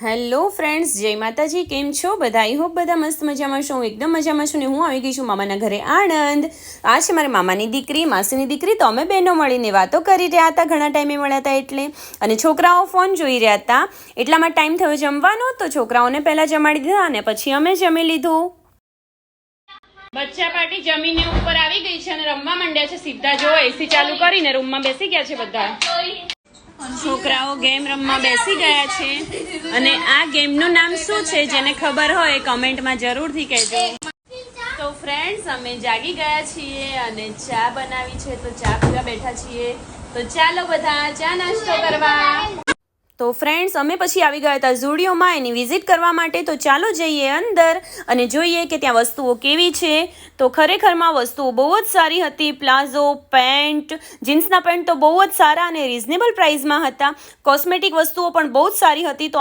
Hello friends, જય માતાજી. કેમ છો બધા? આઈ હોપ બધા મસ્ત મજામાં છો. હું એકદમ મજામાં છું ને હું આવી ગઈ છું મામાના ઘરે આણંદ. આ છે મારી મામાની દીકરી, માસીની દીકરી. તો અમે બહેનો મળીને વાતો કરી રહ્યા હતા, ઘણા ટાઈમે મળ્યા હતા એટલે. અને છોકરાઓ ફોન જોઈ રહ્યા હતા. એટલામાં ટાઈમ થયો જમવાનો, તો છોકરાઓને પહેલાં જમાડી દીધા અને પછી અમે જમી લીધું. બચ્ચા પાર્ટી જમીને ઉપર આવી ગઈ છે અને રમવા માંડ્યા છે સીધા. જો એસી ચાલુ કરીને રૂમમાં બેસી ગયા છે બધા. છોકરાઓ ગેમ રમવા બેસી ગયા છે અને આ ગેમનું નામ શું છે જેને ખબર હોય કમેન્ટમાં જરૂરથી કહેજો. તો ફ્રેન્ડ્સ, અમે જાગી ગયા છીએ અને ચા બનાવી છે તો ચા પીવા બેઠા છીએ. તો ચાલો બધા ચા નાસ્તો કરવા. તો ફ્રેન્ડ્સ, અમે પછી આવી ગયા હતા ઝુડિયોમાં એની વિઝિટ કરવા માટે. તો ચાલો જઈએ અંદર અને જોઈએ કે ત્યાં વસ્તુઓ કેવી છે. તો ખરેખરમાં વસ્તુઓ બહુ જ સારી હતી. પ્લાઝો, પેન્ટ, જીન્સના પેન્ટ તો બહુ જ સારા અને રિઝનેબલ પ્રાઇસમાં હતા. કોસ્મેટિક વસ્તુઓ પણ બહુ જ સારી હતી. તો